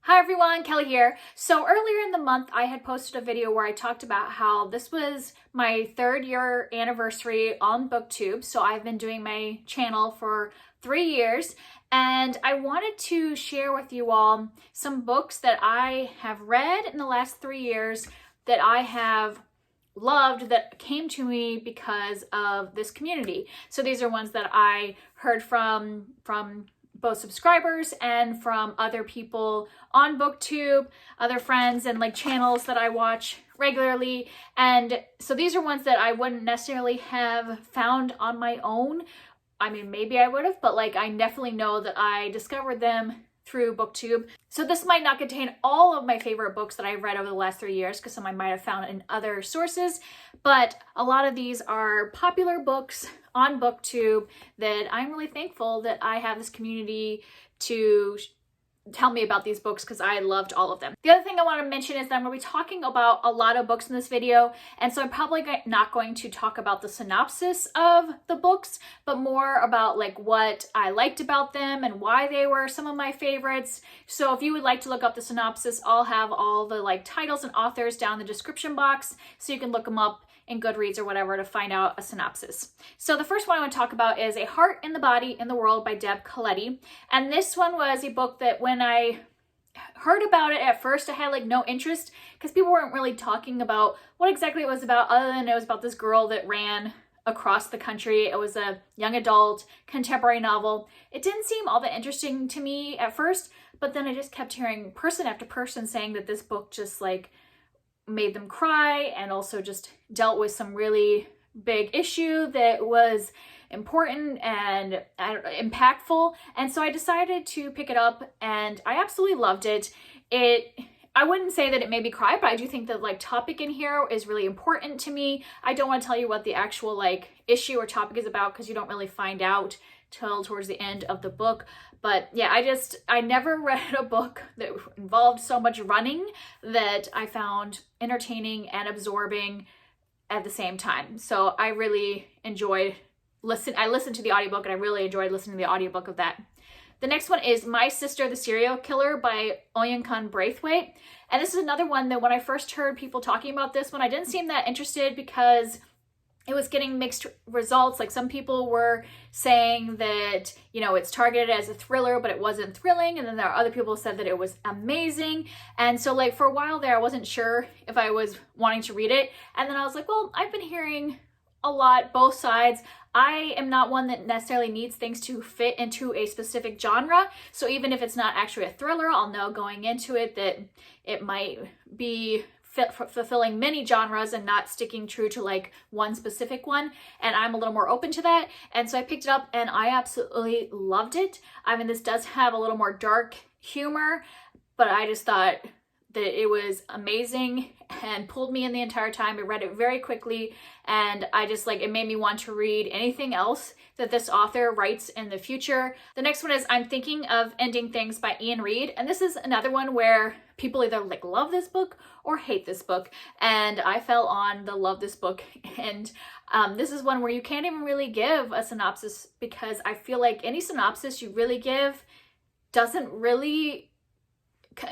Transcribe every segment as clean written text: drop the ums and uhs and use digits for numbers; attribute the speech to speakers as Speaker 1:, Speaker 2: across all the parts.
Speaker 1: Hi everyone, Kelly here. So earlier in the month, I had posted a video where I talked about how this was my 3rd year anniversary on Booktube. So I've been doing my channel for 3 years, and I wanted to share with you all some books that I have read in the last 3 years that I have loved, that came to me because of this community. So these are ones that I heard from both subscribers and from other people on Booktube, other friends and like channels that I watch regularly. And so these are ones that I wouldn't necessarily have found on my own. I mean, maybe I would have, but like I definitely know that I discovered them through Booktube. So this might not contain all of my favorite books that I've read over the last 3 years, because some I might have found in other sources, but a lot of these are popular books on Booktube that I'm really thankful that I have this community to tell me about these books, because I loved all of them. The other thing I want to mention is that I'm going to be talking about a lot of books in this video, and so I'm probably not going to talk about the synopsis of the books, but more about like what I liked about them and why they were some of my favorites. So if you would like to look up the synopsis, I'll have all the like titles and authors down in the description box, so you can look them up in Goodreads or whatever to find out a synopsis. So the first one I want to talk about is A Heart in the Body in the World by Deb Caletti. And this one was a book that when I heard about it at first, I had like no interest, because people weren't really talking about what exactly it was about, other than it was about this girl that ran across the country. It was a young adult contemporary novel. It didn't seem all that interesting to me at first, but then I just kept hearing person after person saying that this book just like made them cry, and also just dealt with some really big issue that was important and impactful. And so I decided to pick it up, and I absolutely loved it. I wouldn't say that it made me cry, but I do think that like topic in here is really important to me. I don't want to tell you what the actual like issue or topic is about, because you don't really find out till towards the end of the book. But yeah, I never read a book that involved so much running that I found entertaining and absorbing at the same time. So I really enjoyed I listened to the audiobook, and I really enjoyed listening to the audiobook of that. The next one is My Sister the Serial Killer by Oyinkan Braithwaite. And this is another one that when I first heard people talking about this one, I didn't seem that interested, because it was getting mixed results. Like some people were saying that, you know, it's targeted as a thriller, but it wasn't thrilling. And then there are other people who said that it was amazing. And so like for a while there, I wasn't sure if I was wanting to read it. And then I was like, well, I've been hearing a lot, both sides. I am not one that necessarily needs things to fit into a specific genre. So even if it's not actually a thriller, I'll know going into it that it might be fulfilling many genres and not sticking true to like one specific one, and I'm a little more open to that. And so I picked it up, and I absolutely loved it. I mean, this does have a little more dark humor, but I just thought that it was amazing and pulled me in the entire time. I read it very quickly, and I just like, it made me want to read anything else that this author writes in the future. The next one is I'm Thinking of Ending Things by Iain Reid. And this is another one where people either like love this book or hate this book. And I fell on the love this book. And this is one where you can't even really give a synopsis, because I feel like any synopsis you really give doesn't really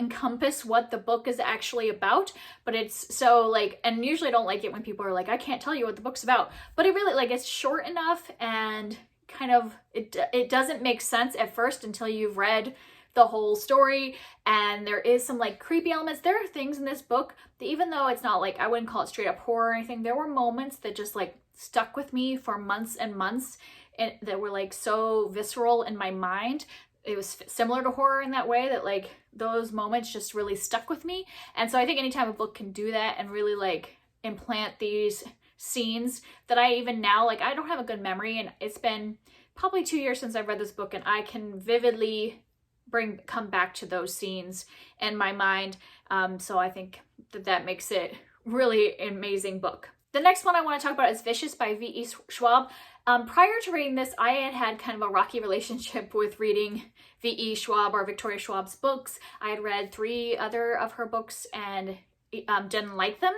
Speaker 1: encompass what the book is actually about. But it's so like, and usually I don't like it when people are like, I can't tell you what the book's about, but it really like, it's short enough, and kind of it doesn't make sense at first until you've read the whole story. And there is some like creepy elements. There are things in this book that, even though it's not like, I wouldn't call it straight up horror or anything, there were moments that just like stuck with me for months and months, and that were like so visceral in my mind. It was similar to horror in that way, that like those moments just really stuck with me. And so I think anytime a book can do that and really like implant these scenes that I even now, like I don't have a good memory, and it's been probably 2 years since I've read this book, and I can vividly come back to those scenes in my mind. So I think that makes it really an amazing book. The next one I want to talk about is Vicious by VE Schwab. Prior to reading this, I had kind of a rocky relationship with reading VE Schwab or Victoria Schwab's books. I had read 3 other of her books, and didn't like them.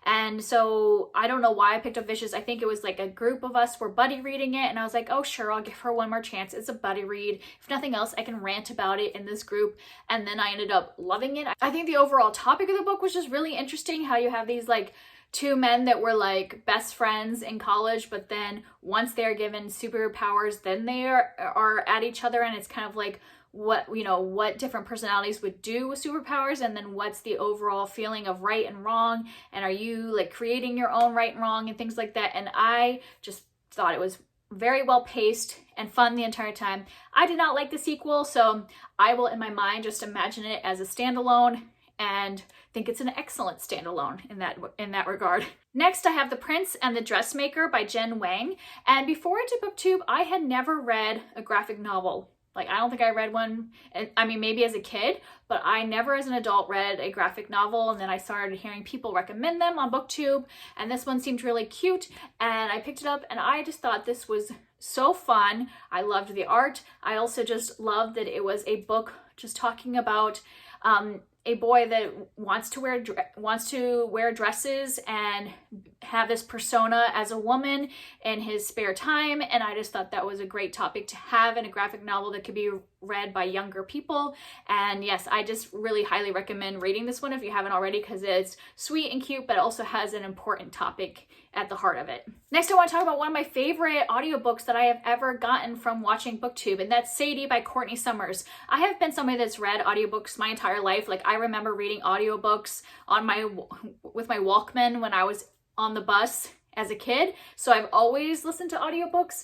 Speaker 1: And so I don't know why I picked up Vicious. I think it was like a group of us were buddy reading it, and I was like, oh sure, I'll give her one more chance. It's a buddy read. If nothing else, I can rant about it in this group. And then I ended up loving it. I think the overall topic of the book was just really interesting, how you have these like two men that were like best friends in college, but then once they're given superpowers, then they are at each other, and it's kind of like what, you know, what different personalities would do with superpowers, and then what's the overall feeling of right and wrong, and are you like creating your own right and wrong and things like that. And I just thought it was very well paced and fun the entire time. I did not like the sequel, so I will in my mind just imagine it as a standalone and think it's an excellent standalone in that regard. Next, I have The Prince and the Dressmaker by Jen Wang. And before I did Booktube, I had never read a graphic novel. Like, I don't think I read one, I mean, maybe as a kid, but I never as an adult read a graphic novel. And then I started hearing people recommend them on Booktube, and this one seemed really cute, and I picked it up, and I just thought this was so fun. I loved the art. I also just loved that it was a book just talking about a boy that wants to wear dresses and have this persona as a woman in his spare time. And I just thought that was a great topic to have in a graphic novel that could be read by younger people. And yes, I just really highly recommend reading this one if you haven't already, because it's sweet and cute, but it also has an important topic at the heart of it. Next, I want to talk about one of my favorite audiobooks that I have ever gotten from watching Booktube, and that's Sadie by Courtney Summers. I have been somebody that's read audiobooks my entire life. Like, I remember reading audiobooks with my Walkman when I was on the bus as a kid, so I've always listened to audiobooks,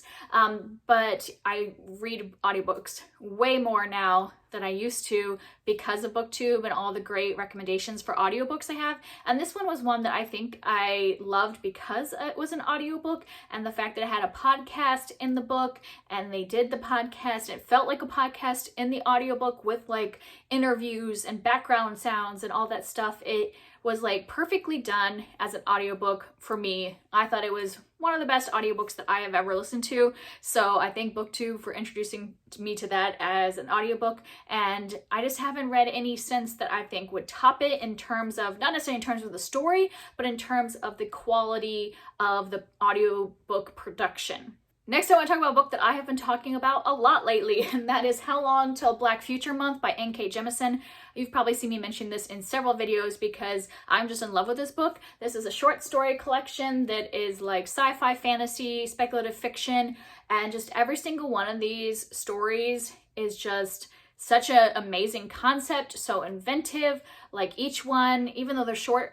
Speaker 1: but I read audiobooks way more now than I used to because of Booktube and all the great recommendations for audiobooks I have. And this one was one that I think I loved because it was an audiobook, and the fact that it had a podcast in the book, and they did the podcast, it felt like a podcast in the audiobook with like interviews and background sounds and all that stuff. It was like perfectly done as an audiobook for me. I thought it was one of the best audiobooks that I have ever listened to. So I thank Booktube for introducing me to that as an audiobook. And I just haven't read any since that I think would top it in terms of, not necessarily in terms of the story, but in terms of the quality of the audiobook production. Next, I want to talk about a book that I have been talking about a lot lately, and that is How Long Till Black Future Month by N.K. Jemisin. You've probably seen me mention this in several videos because I'm just in love with this book. This is a short story collection that is like sci-fi, fantasy, speculative fiction, and just every single one of these stories is just such an amazing concept, so inventive. Like, each one, even though they're short,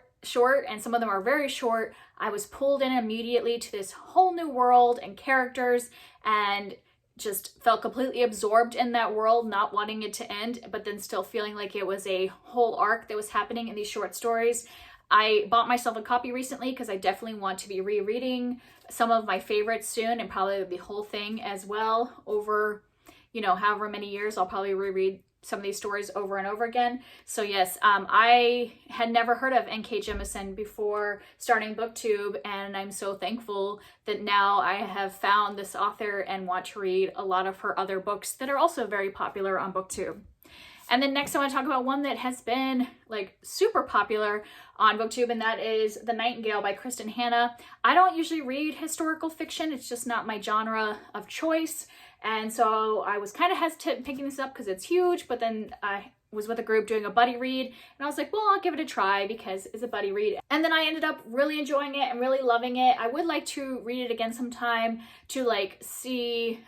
Speaker 1: and some of them are very short, I was pulled in immediately to this whole new world and characters, and just felt completely absorbed in that world, not wanting it to end, but then still feeling like it was a whole arc that was happening in these short stories. I bought myself a copy recently because I definitely want to be rereading some of my favorites soon, and probably the whole thing as well. Over, you know, however many years, I'll probably reread some of these stories over and over again. So yes, I had never heard of N.K. Jemisin before starting Booktube, and I'm so thankful that now I have found this author and want to read a lot of her other books that are also very popular on Booktube. And then next I want to talk about one that has been like super popular on Booktube, and that is The Nightingale by Kristin Hannah. I don't usually read historical fiction. It's just not my genre of choice. And so I was kind of hesitant picking this up because it's huge, but then I was with a group doing a buddy read, and I was like, well, I'll give it a try because it's a buddy read. And then I ended up really enjoying it and really loving it. I would like to read it again sometime to like see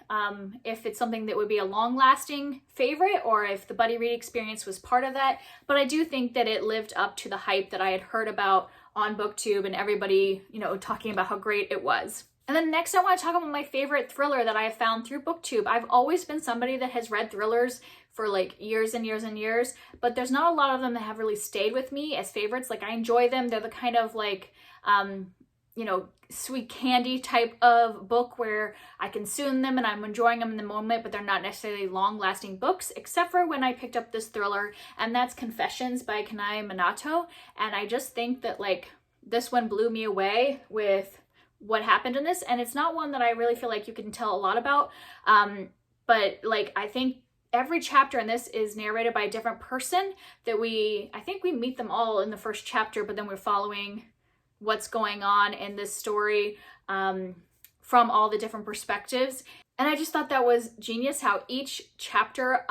Speaker 1: if it's something that would be a long-lasting favorite, or if the buddy read experience was part of that. But I do think that it lived up to the hype that I had heard about on Booktube and everybody, you know, talking about how great it was. And then next I want to talk about my favorite thriller that I have found through Booktube. I've always been somebody that has read thrillers for like years and years and years, but there's not a lot of them that have really stayed with me as favorites. Like, I enjoy them. They're the kind of like, you know, sweet candy type of book where I consume them and I'm enjoying them in the moment, but they're not necessarily long-lasting books, except for when I picked up this thriller, and that's Confessions by Kanae and Minato. And I just think that like this one blew me away with what happened in this, and it's not one that I really feel like you can tell a lot about, but like I think every chapter in this is narrated by a different person that I think we meet them all in the first chapter, but then we're following what's going on in this story from all the different perspectives. And I just thought that was genius how each chapter,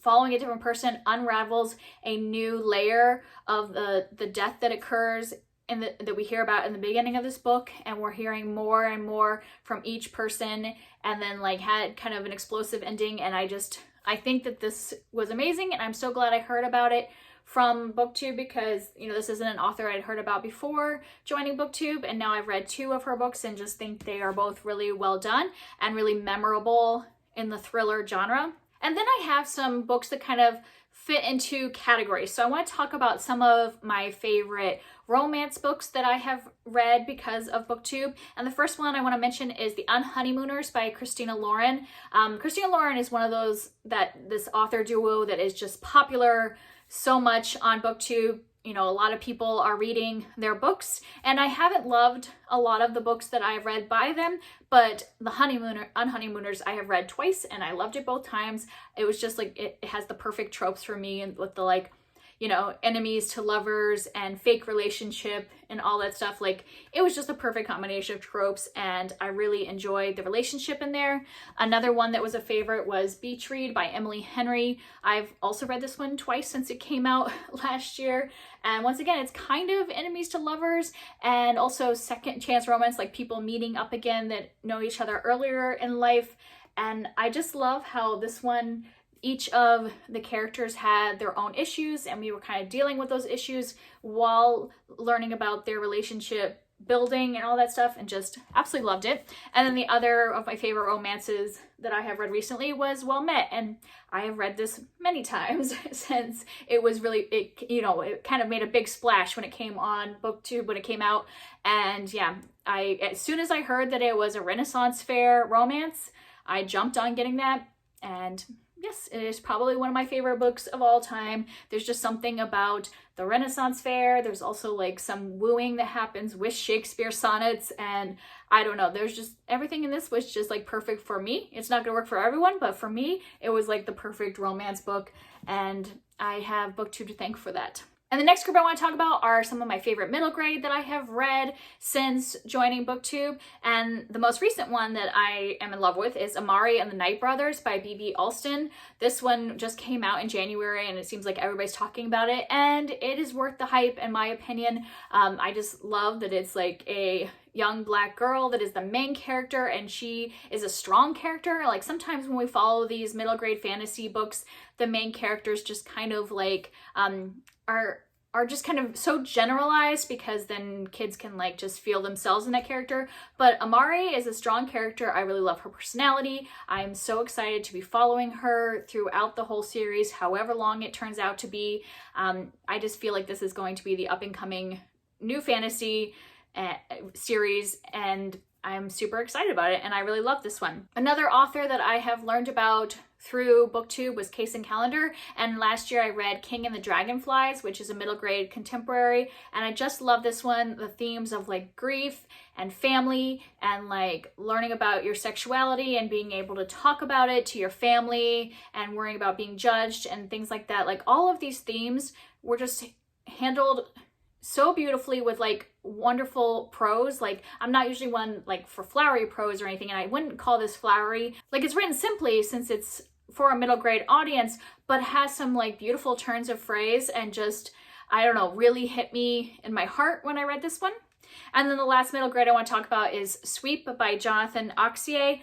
Speaker 1: following a different person, unravels a new layer of the death that occurs that we hear about in the beginning of this book, and we're hearing more and more from each person, and then like had kind of an explosive ending. And I think that this was amazing, and I'm so glad I heard about it from Booktube, because this isn't an author I'd heard about before joining Booktube, and now I've read 2 of her books and just think they are both really well done and really memorable in the thriller genre. And then I have some books that kind of fit into categories. So I want to talk about some of my favorite romance books that I have read because of Booktube. And the first one I want to mention is The Unhoneymooners by Christina Lauren. Christina Lauren is one of those this author duo that is just popular so much on Booktube. A lot of people are reading their books, and I haven't loved a lot of the books that I've read by them, but The Unhoneymooners I have read twice, and I loved it both times. It was just like, it has the perfect tropes for me, and with the enemies to lovers and fake relationship and all that stuff. Like, it was just a perfect combination of tropes, and I really enjoyed the relationship in there. Another one that was a favorite was Beach Read by Emily Henry. I've also read this one twice since it came out last year. And once again, it's kind of enemies to lovers and also second chance romance, like people meeting up again that know each other earlier in life. And I just love how this one, each of the characters had their own issues, and we were kind of dealing with those issues while learning about their relationship building and all that stuff, and just absolutely loved it. And then the other of my favorite romances that I have read recently was Well Met, and I have read this many times since it was really, it kind of made a big splash when it came on Booktube when it came out. And yeah, as soon as I heard that it was a Renaissance Fair romance, I jumped on getting that, and yes, it is probably one of my favorite books of all time. There's just something about the Renaissance Fair. There's also like some wooing that happens with Shakespeare sonnets, and I don't know, there's just everything in this was just like perfect for me. It's not gonna work for everyone, but for me, it was like the perfect romance book, and I have Booktube to thank for that. And the next group I want to talk about are some of my favorite middle grade that I have read since joining Booktube. And the most recent one that I am in love with is Amari and the Night Brothers by B.B. Alston. This one just came out in January, and it seems like everybody's talking about it, and it is worth the hype in my opinion. I just love that it's like a young black girl that is the main character, and she is a strong character. Like, sometimes when we follow these middle grade fantasy books, the main characters just kind of like are just kind of so generalized, because then kids can like just feel themselves in that character. But Amari is a strong character. I really love her personality. I'm so excited to be following her throughout the whole series, however long it turns out to be. I just feel like this is going to be the up and coming new fantasy series, and I'm super excited about it, and I really love this one. Another author that I have learned about through Booktube was Kacen Callender, and last year I read King and the Dragonflies, which is a middle grade contemporary, and I just love this one. The themes of like grief and family and like learning about your sexuality and being able to talk about it to your family and worrying about being judged and things like that. Like, all of these themes were just handled so beautifully with like wonderful prose. Like, I'm not usually one like for flowery prose or anything, and I wouldn't call this flowery. Like, it's written simply since it's for a middle grade audience, but has some like beautiful turns of phrase, and just, I don't know, really hit me in my heart when I read this one. And then the last middle grade I want to talk about is Sweep by Jonathan Auxier.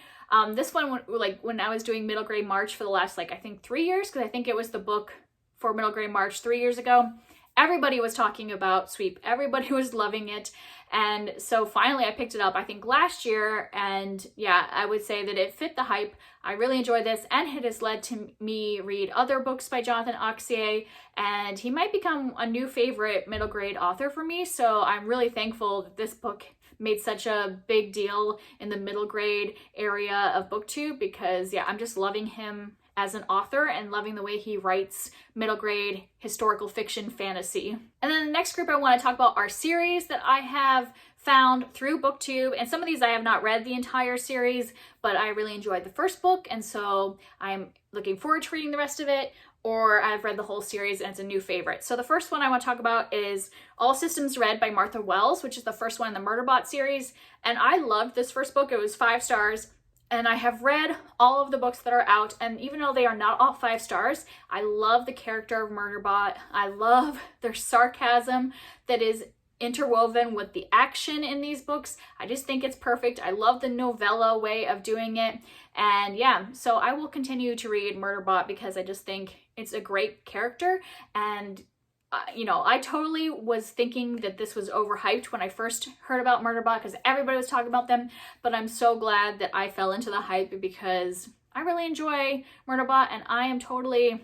Speaker 1: This one, like when I was doing middle grade March for the last like I think 3 years, because I think it was the book for middle grade March 3 years ago, everybody was talking about Sweep. Everybody was loving it. And so finally I picked it up, I think last year, and yeah, I would say that it fit the hype. I really enjoyed this, and it has led to me read other books by Jonathan Auxier, and he might become a new favorite middle grade author for me. So I'm really thankful that this book made such a big deal in the middle grade area of Booktube, because yeah, I'm just loving him as an author and loving the way he writes middle grade historical fiction fantasy. And then the next group I want to talk about are series that I have found through Booktube, and some of these I have not read the entire series, but I really enjoyed the first book, and so I'm looking forward to reading the rest of it, or I've read the whole series and it's a new favorite. So the first one I want to talk about is All Systems Red by Martha Wells, which is the first one in the Murderbot series, and I loved this first book. It was 5 stars. And I have read all of the books that are out, and even though they are not all 5 stars, I love the character of Murderbot. I love their sarcasm that is interwoven with the action in these books. I just think it's perfect. I love the novella way of doing it. And yeah, so I will continue to read Murderbot because I just think it's a great character. And you know, I totally was thinking that this was overhyped when I first heard about Murderbot because everybody was talking about them, but I'm so glad that I fell into the hype because I really enjoy Murderbot and I am totally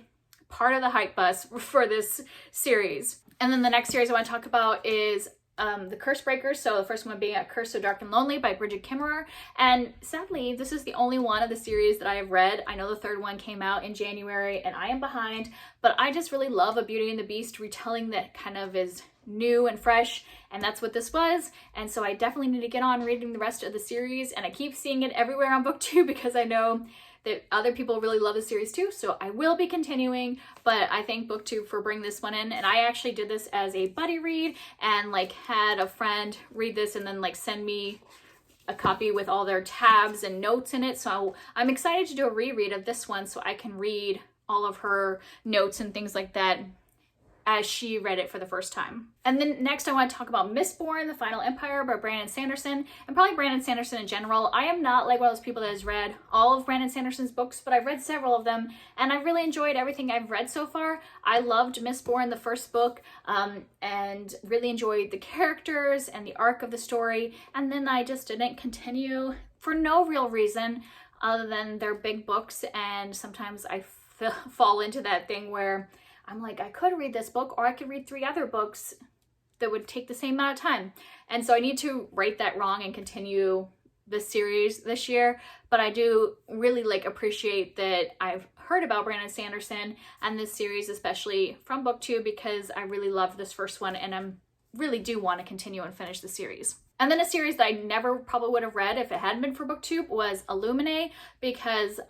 Speaker 1: part of the hype bus for this series. And then the next series I want to talk about is The Curse Breakers. So the first one being A Curse So Dark and Lonely by Brigid Kemmerer. And sadly, this is the only one of the series that I have read. I know the third one came out in January and I am behind, but I just really love a Beauty and the Beast retelling that kind of is new and fresh, and that's what this was. And so I definitely need to get on reading the rest of the series, and I keep seeing it everywhere on Booktube because I know that other people really love the series too, so I will be continuing. But I thank Booktube for bringing this one in, and I actually did this as a buddy read and like had a friend read this and then like send me a copy with all their tabs and notes in it. So I'm excited to do a reread of this one so I can read all of her notes and things like that as she read it for the first time. And then next I want to talk about Mistborn, The Final Empire by Brandon Sanderson, and probably Brandon Sanderson in general. I am not like one of those people that has read all of Brandon Sanderson's books, but I've read several of them, and I've really enjoyed everything I've read so far. I loved Mistborn, the first book, and really enjoyed the characters and the arc of the story, and then I just didn't continue for no real reason other than they're big books, and sometimes I fall into that thing where I'm like, I could read this book or I could read 3 other books that would take the same amount of time. And so I need to right that wrong and continue this series this year. But I do really like appreciate that I've heard about Brandon Sanderson and this series, especially from Booktube, because I really loved this first one and I really do want to continue and finish the series. And then a series that I never probably would have read if it hadn't been for Booktube was Illuminae, because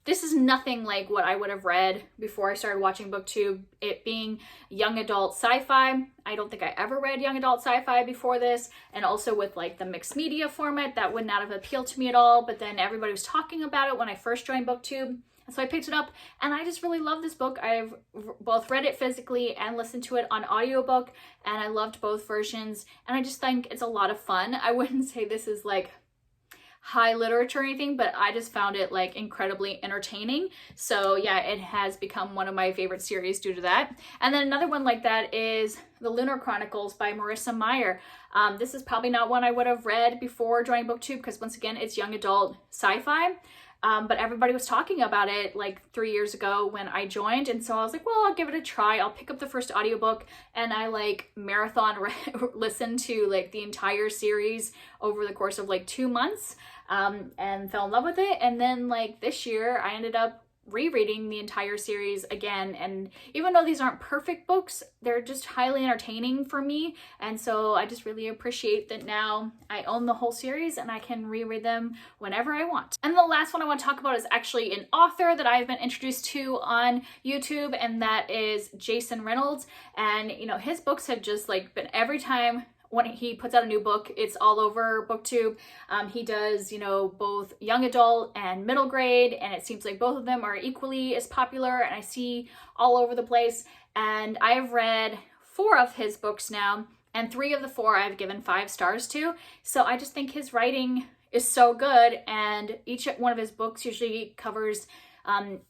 Speaker 1: this is nothing like what I would have read before I started watching Booktube, it being young adult sci-fi. I don't think I ever read young adult sci-fi before this, and also with like the mixed media format, that would not have appealed to me at all, but then everybody was talking about it when I first joined Booktube, and so I picked it up, and I just really love this book. I've both read it physically and listened to it on audiobook, and I loved both versions, and I just think it's a lot of fun. I wouldn't say this is like high literature or anything, but I just found it like incredibly entertaining. So yeah, it has become one of my favorite series due to that. And then another one like that is The Lunar Chronicles by Marissa Meyer. This is probably not one I would have read before joining Booktube because once again, it's young adult sci-fi. But everybody was talking about it like 3 years ago when I joined, and so I was like, well, I'll give it a try. I'll pick up the first audiobook, and I like marathon listened to like the entire series over the course of like 2 months, and fell in love with it. And then like this year I ended up rereading the entire series again, and even though these aren't perfect books, they're just highly entertaining for me, and so I just really appreciate that now I own the whole series and I can reread them whenever I want. And the last one I want to talk about is actually an author that I've been introduced to on YouTube, and that is Jason Reynolds. And you know, his books have just like been, every time when he puts out a new book, it's all over Booktube. He does, you know, both young adult and middle grade, and it seems like both of them are equally as popular, and I see all over the place. And I have read 4 of his books now, and 3 of the 4 I've given 5 stars to. So I just think his writing is so good, and each one of his books usually covers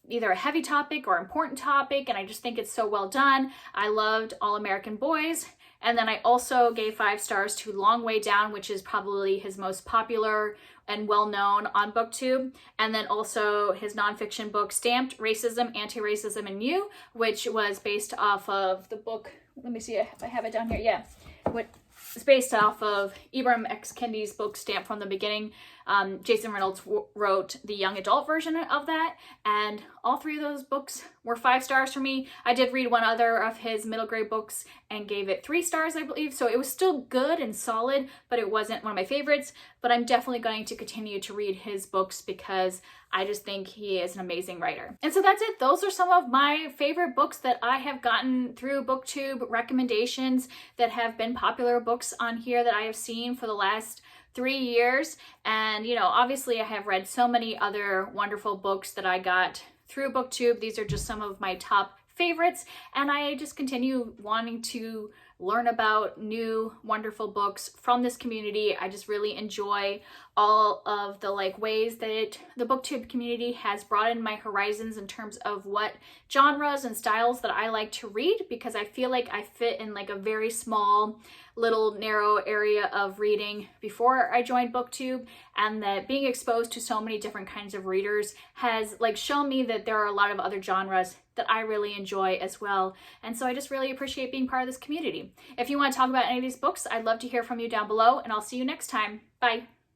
Speaker 1: either a heavy topic or important topic, and I just think it's so well done. I loved All American Boys. And then I also gave 5 stars to Long Way Down, which is probably his most popular and well-known on Booktube. And then also his nonfiction book, Stamped: Racism, Anti-Racism, and You, which was based off of the book, let me see if I have it down here, yeah. It's based off of Ibram X. Kendi's book Stamped from the Beginning. Jason Reynolds wrote the young adult version of that, and all 3 of those books were 5 stars for me. I did read one other of his middle grade books and gave it 3 stars, I believe, so it was still good and solid, but it wasn't one of my favorites. But I'm definitely going to continue to read his books because I just think he is an amazing writer. And so that's it. Those are some of my favorite books that I have gotten through Booktube recommendations that have been popular books on here that I have seen for the last 3 years. And, you know, obviously I have read so many other wonderful books that I got through Booktube. These are just some of my top favorites, and I just continue wanting to learn about new wonderful books from this community. I just really enjoy all of the ways that the Booktube community has broadened my horizons in terms of what genres and styles that I like to read, because I feel like I fit in a very small little narrow area of reading before I joined Booktube, and that being exposed to so many different kinds of readers has shown me that there are a lot of other genres that I really enjoy as well. And so I just really appreciate being part of this community. If you want to talk about any of these books, I'd love to hear from you down below, and I'll see you next time. Bye.